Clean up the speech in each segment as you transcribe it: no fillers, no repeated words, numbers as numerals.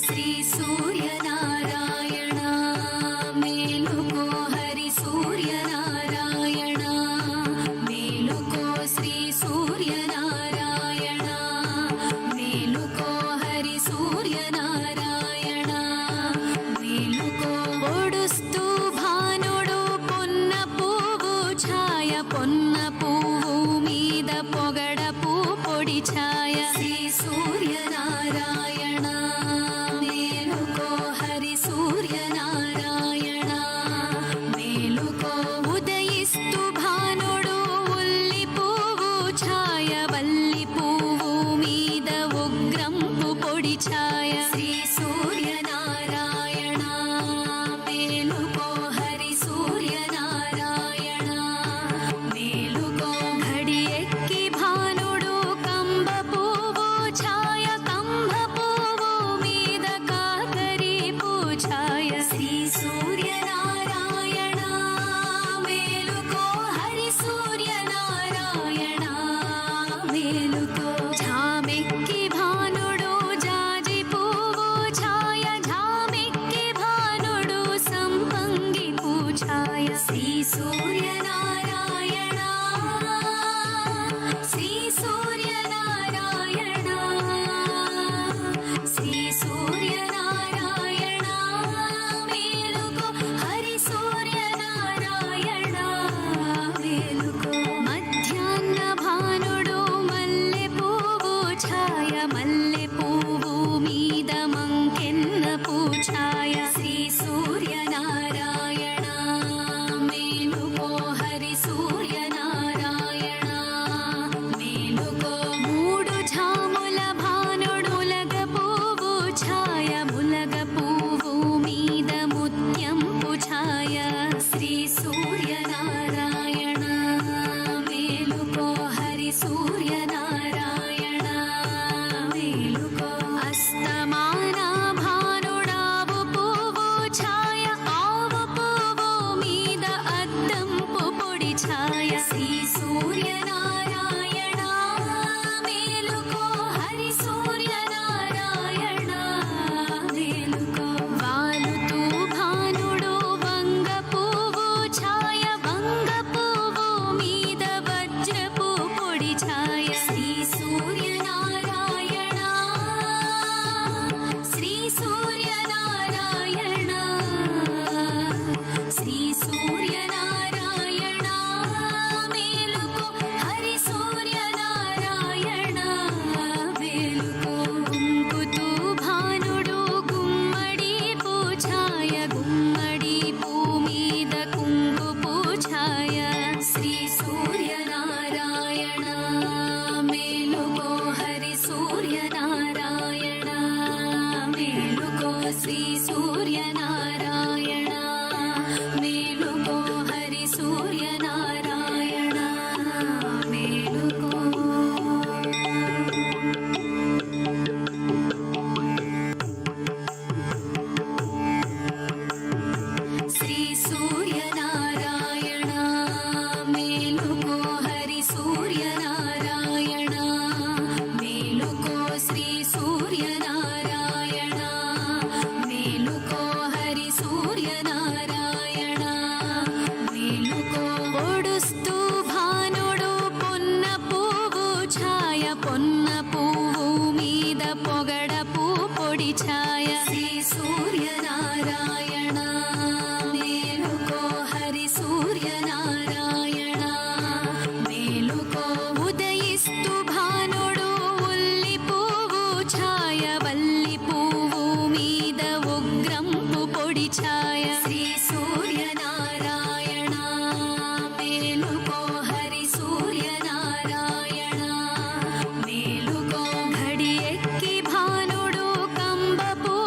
శ్రీ సూర్యనారాయణ మేలుకో హరి సూర్యనారాయణ మేలుకో శ్రీ సూర్యనారాయణ మేలుకో హరి సూర్యనారాయణ మేలుకో పొడుస్తూ భానుడు పొన్న పువ్వు ఛాయ పొన్న పువ్వు మీద పొగడపు పొడి ఛాయ శ్రీ సూర్యనారాయణ మేలుకో హరి సూర్యనారాయణ మేలుకో ఉదయిస్తూ భానుడు ఉల్లి పువ్వు ఛాయ వల్లి పువ్వు మీద ఉగ్రంపు పొడి ఛాయ శ్రీ సూర్యనారాయణ మేలుకో హరి సూర్యనారాయణ మేలుకో ఘడి ఎక్కి భానుడు కంబ పువ్వు ఛాయ కంబ పువ్వు మీద కాకరి పూఛాయ శ్రీ సూర్యనారాయణ మేలుకో హరి సూర్యనారాయణ మేలుకో ఝామెక్కి భానుడు జాజి పువ్వు ఛాయ ఝామెక్కి భానుడు సంపంగి పూఛాయ శ్రీ సూర్యనారాయణ శ్రీ సూర్యనారాయణ శ్రీ సూర్యనారాయణ మేలుకో హరి సూర్యనారాయణ మేలుకో మధ్యాహ్న భానుడు మల్లె పువ్వు ఛాయ మల్లె పువ్వు మీద మంకెన్న పూఛాయ శ్రీ సూర్యనారాయణ మేలుకో హరి సూర్యనారాయణ మేలుకో మూడు ఝాముల భానుడు ములగ పువ్వు ఛాయ ములగ పువ్వు మీద ముత్యంపు ఛాయ శ్రీ సూర్యనారాయణ మేలుకో హరి సూర్యనారాయణ మేలుకో అస్తమాన భానుడావు పువ్వు ఛాయ ఆవు పువ్వు మీద అద్దంపు పొడి ఛాయ శ్రీ సూర్యనారాయణ మేలుకో హరి సూర్యనారాయణ మేలుకో వాలుతూ భానుడు వంగ పువ్వు ఛాయ వంగ పువ్వు మీద వజ్రపు పొడి ఛాయ శ్రీ సూర్యనారాయణ శ్రీ సూర్యనారాయణ శ్రీ సూర్యనారాయణ మేలుకో హరి సూర్యనారాయణ మేలుకో గుంకుతూ భానుడు గుమ్మడి పూఛాయ గుమ్మడి పూ మీద కుంకు పూఛాయ శ్రీ సూర్యనారాయణ మేలుకో హరి సూర్యనారాయణ మేలుకో శ్రీ సూర్యనారాయణ మేలుకో హరి సూర్యనారాయణ మేలుకో శ్రీ సూర్యనారాయణ మేలుకో హరి సూర్యనారాయణ మేలుకో శ్రీ సూర్యనారాయణ మేలుకో హరి సూర్యనారాయణ మేలుకో పొడుస్తూ భానుడు పొన్న పువ్వు ఛాయ పొన్న పువ్వు మీద పొగడపు పొడి ఛాయ శ్రీ సూర్యనారాయణ మేలుకో హరి సూర్యనారాయణ మేలుకో ఉదయిస్తూ భానుడు ఉల్లి పువ్వు ఛాయ వల్లి పువ్వు మీద ఉగ్రంపు పొడి ఛాయ శ్రీ సూర్యనారాయణ మేలుకో హరి సూర్యనారాయణ మేలుకో ఘడి ఎక్కి భానుడు కంబ పువ్వు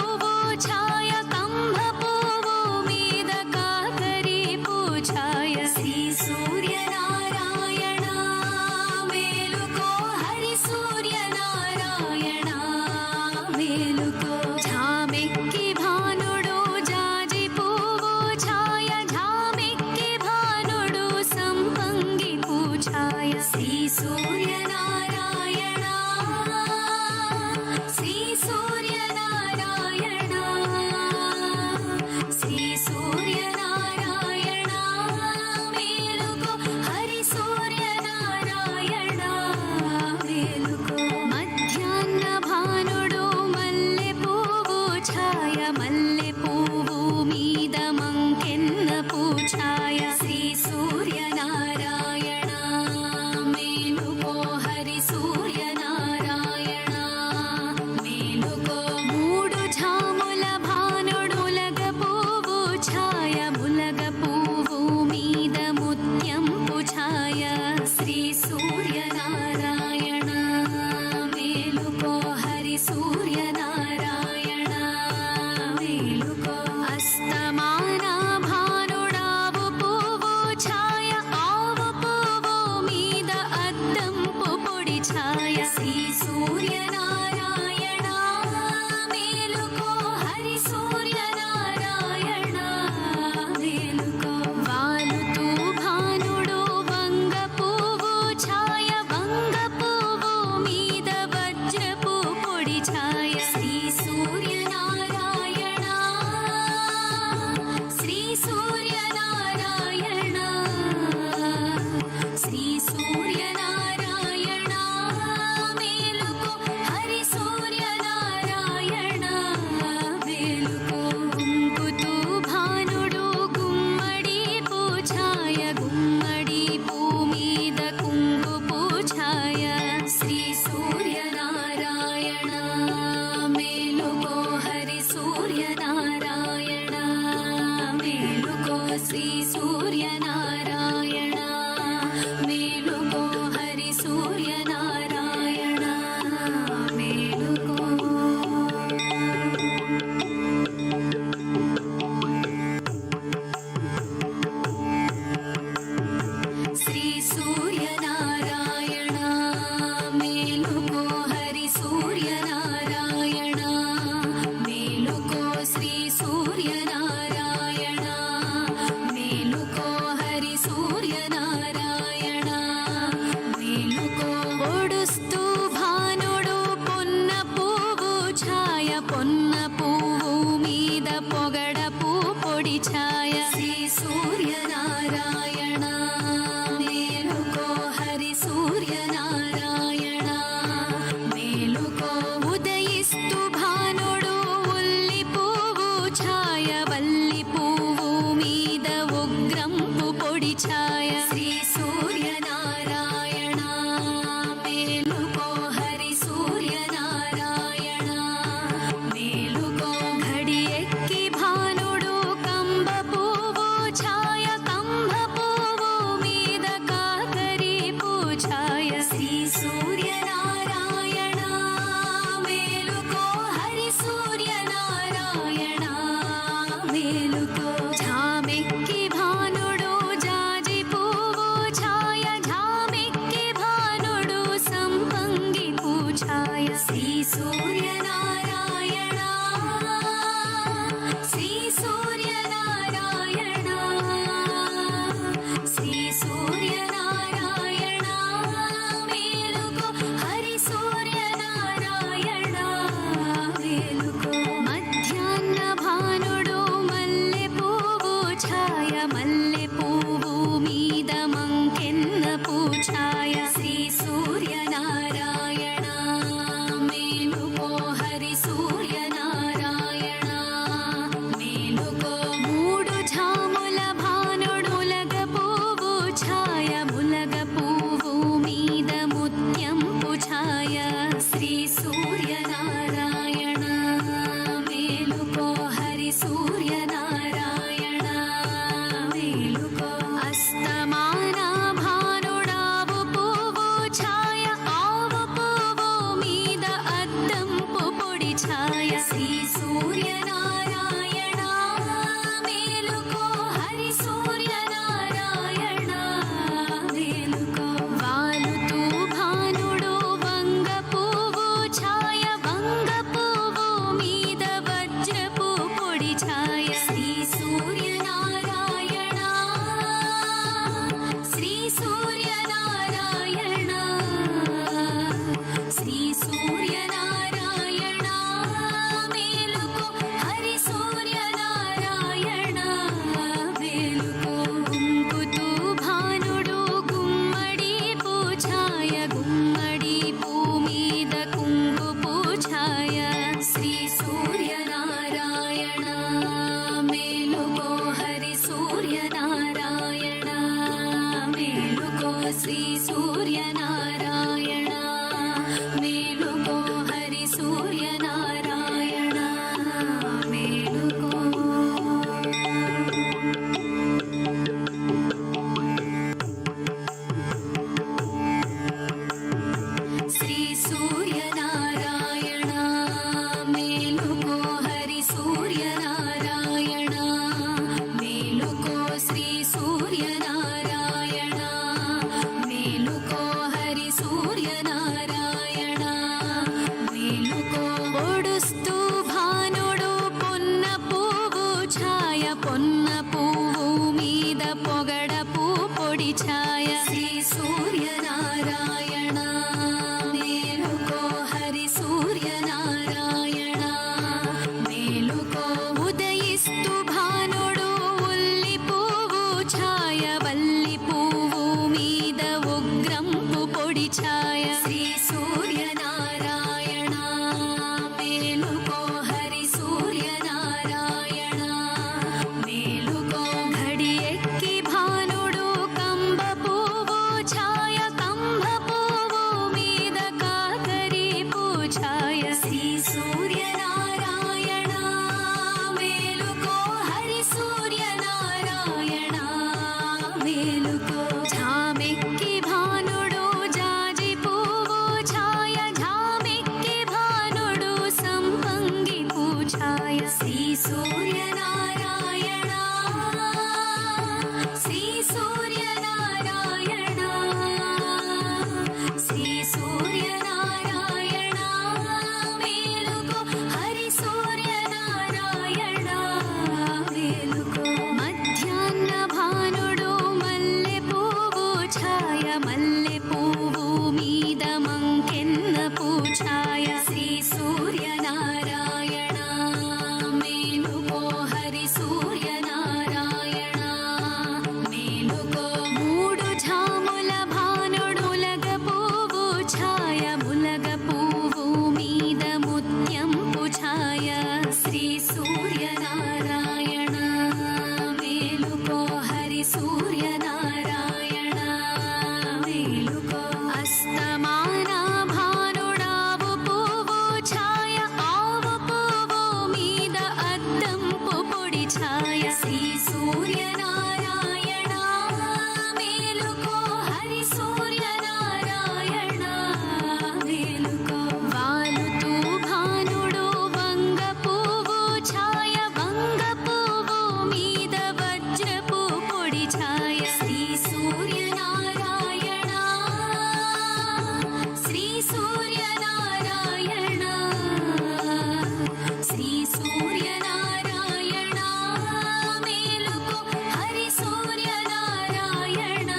పొడి ఛాయ శ్రీ సూర్యనారాయణ మేలుకో హరి సూర్యనారాయణ మేలుకో వాలుతూ భానుడు వంగ పువ్వు ఛాయ వంగ పువ్వు మీద వజ్రపు పొడి ఛాయ శ్రీ సూర్యనారాయణ శ్రీ సూర్యనారాయణ శ్రీ సూర్యనారాయణ మేలుకో హరి సూర్యనారాయణ మేలుకో కుంకుతూ భానుడు గుమ్మడి పూఛాయ గుమ్మడి పూ మీద కుంకుపు ఛాయ శ్రీ సూర్యనారాయణ మేలుకో హరి సూర్యనారాయణ మేలుకో శ్రీ సూర్యనారాయణ మేలుకో హరి సూర్యనారాయణ మేలుకో శ్రీ సూర్యనారాయణ మేలుకో హరి సూర్యనారాయణ మేలుకో శ్రీ సూర్యనారాయణ మేలుకో హరి సూర్యనారాయణ మేలుకో పొడుస్తూ భానుడు పొన్న పువ్వు ఛాయ పొన్న పువ్వు మీద పొగడపు పొడి ఛాయ శ్రీ సూర్యనారాయణ మేలుకో హరి సూర్యనారాయణ మేలుకో ఉదయిస్తూ భానుడు ఉల్లి పువ్వు ఛాయ వల్లి పువ్వు మీద ఉగ్రంపు పొడి ఛాయ శ్రీ సూర్యనారాయణ మేలుకో హరి సూర్యనారాయణ మేలుకో ఘడి ఎక్కి భానుడు కంబ పువ్వు ఛాయ కంబ పువ్వు మీద కాకరి పూఛాయ శ్రీ సూర్యనారాయణ మేలుకో హరి సూర్యనారాయణ మేలుకో ఝామెక్కి భానుడు జాజి పువ్వు ఛాయ ఝామెక్కి భానుడు సంపంగి పూఛాయ శ్రీ సూర్యనారాయణ శ్రీ సూర్యనారాయణ శ్రీ సూర్యనారాయణ మేలుకో హరి సూర్యనారాయణ మేలుకో మధ్యాహ్న భానుడు మల్లె పువ్వు ఛాయ మల్లె పువ్వు మీద మంకెన్న పూఛాయ శ్రీ సూర్యనారాయణ మేలుకో శ్రీ సూర్యనారాయణ మేలుకో హరి సూర్యనారాయణ మేలుకో ఘడి ఎక్కి భానుడు కంబ పువ్వు ఛాయ కంబ పువ్వు మీద కాకరి పూఛాయ శ్రీ సూర్యనారాయణ మేలుకో హరి సూర్యనారాయణ మేలుకో ఝామెక్కి భానుడు జాజి పువ్వు ఛాయ ఝామెక్కి భానుడు సంపంగి పూఛాయ శ్రీ సూర్యనారాయణ శ్రీ సూర్యనారాయణ శ్రీ సూర్యనారాయణ మేలుకో హరి సూర్యనారాయణ మేలుకో మధ్యాహ్న భానుడు మల్లె పువ్వు ఛాయ మల్లె పువ్వు మీద మంకెన్న పూఛాయ శ్రీ సూర్యనారాయణ మేలుకో హరి సూర్యనారాయణ మేలుకో మూడు ఝాముల భానుడులగ పువ్వు ఛాయ ములగ పువ్వు మీద ముత్యం పుఛాయ శ్రీ సూర్యనారాయణ మేలుకో హరి సూర్యనారాయణ మేలుకో అస్తమాన భానుడావు పువ్వు ఛాయ ఆవు పువ్వు మీద అద్దంపు పొడి ఛాయ శ్రీ సూర్యనారాయణ మేలుకో హరి సూర్యనారాయణ మేలుకో వాలుతూ భానుడు వంగ పువ్వు ఛాయ వంగ పువ్వు మీద వజ్రపు పొడి ఛాయ శ్రీ సూర్యనారాయణ శ్రీ సూర్యనారాయణ శ్రీ సూర్యనారాయణ మేలుకో హరి సూర్యనారాయణ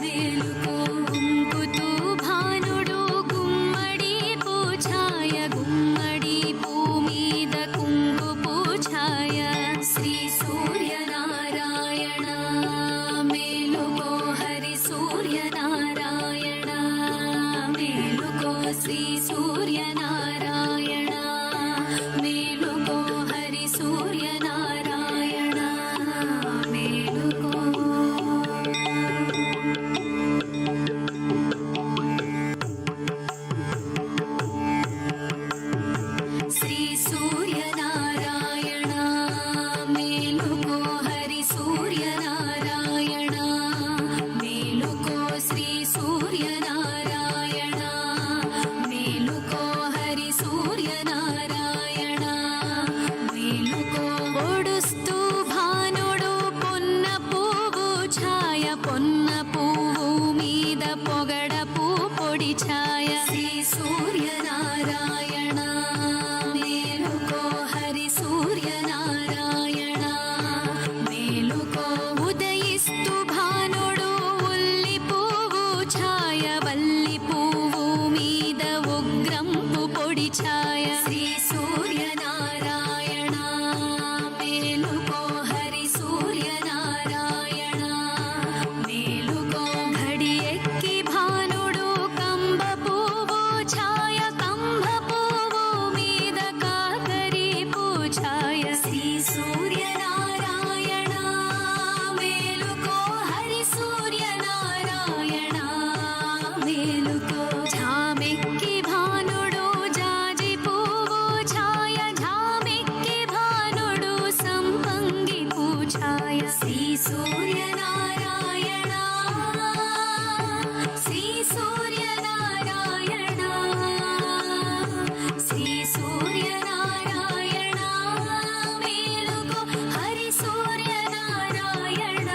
మేలుకో గుంకుతూ భానుడు గుమ్మడి పూఛాయ గుమ్మడి పూ మీద కుంకు పూఛాయ శ్రీ సూర్యనారాయణ మేలుకో హరి సూర్యనారాయణ మేలుకో శ్రీ సూర్యనారాయణ మేలుకో హరి సూర్యనారాయణ మేలుకో శ్రీ సూర్యనారాయణ మేలుకో హరి సూర్యనారాయణ మేలుకో శ్రీ సూర్యనారాయణ మేలుకో హరి సూర్యనారాయణ మేలుకో పొడుస్తూ భానుడు పొన్న పువ్వు ఛాయ పొన్న పువ్వు మీద పొగడపు పొడి ఛాయ శ్రీ సూర్యనారాయణ మేలుకో హరి సూర్యనారాయణ మేలుకో ఉదయిస్తూ భానుడు ఉల్లి పువ్వు ఛాయ వల్లి పువ్వు మీద ఉగ్రంపు పొడి ఛాయ శ్రీ సూర్యనారాయణ మేలుకో హరి సూర్యనారాయణ మేలుకో ఘడి ఎక్కి భానుడు కంబ పువ్వు ఛాయ కంబ పువ్వు మీద కాకరి పూఛాయ శ్రీ సూర్యనారాయణ మేలుకో హరి సూర్యనారాయణ మేలుకో ఝామెక్కి భానుడు జాజి పువ్వు ఛాయ ఝామెక్కి భానుడు సంపంగి పూఛాయ శ్రీ సూర్యనారాయణ శ్రీ సూర్యనారాయణ శ్రీ సూర్యనారాయణ మేలుకో హరి సూర్యనారాయణ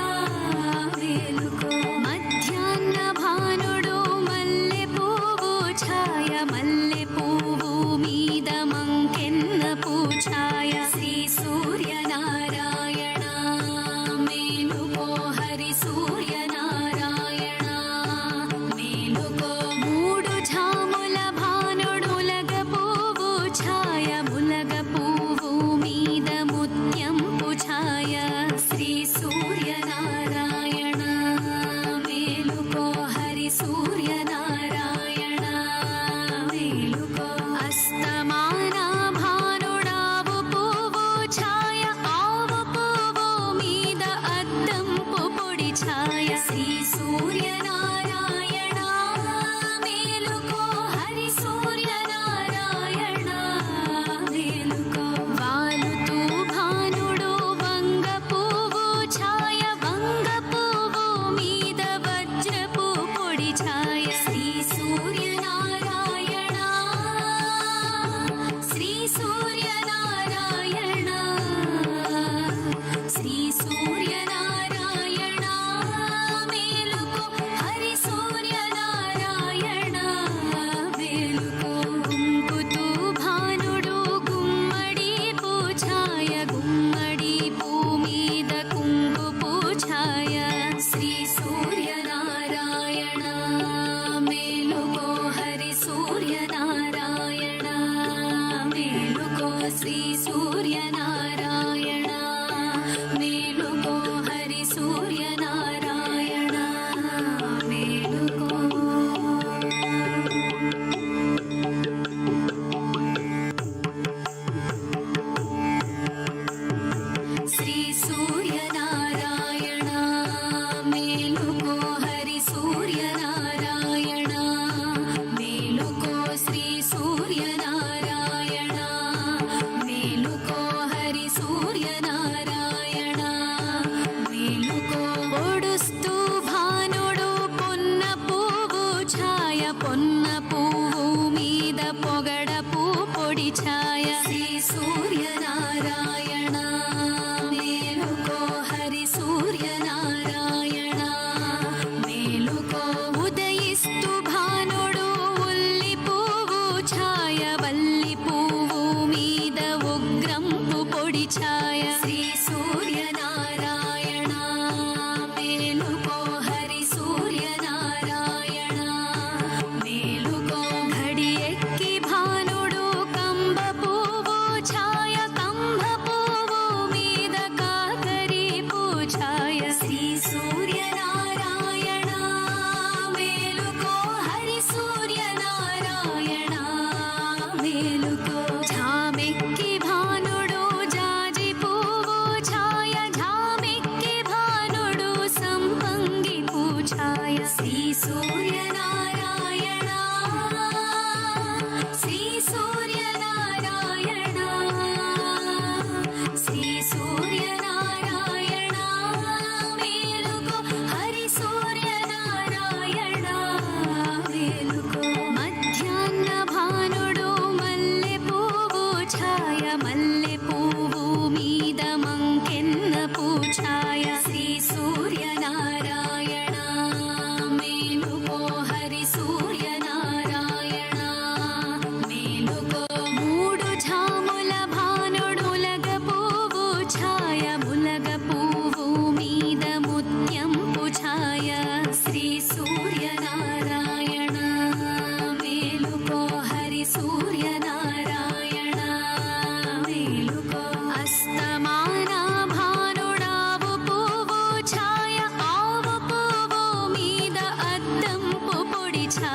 మేలుకో మధ్యాహ్న భానుడు మల్లె పువ్వు ఛాయ మల్లె పువ్వు మీద మంకెన్న పూఛాయ శ్రీ సూర్యనారాయణ మేలుకో హరి సూర్యనారాయణ మేలుకో మూడు ఝాముల భానుడులగ పువ్వు ఛాయ ములగ పువ్వు మీద ముత్యం పుఛాయ శ్రీ సూర్యనారాయణ మేలుకో హరి సూర్యనారాయణ కొన్న పువ్వు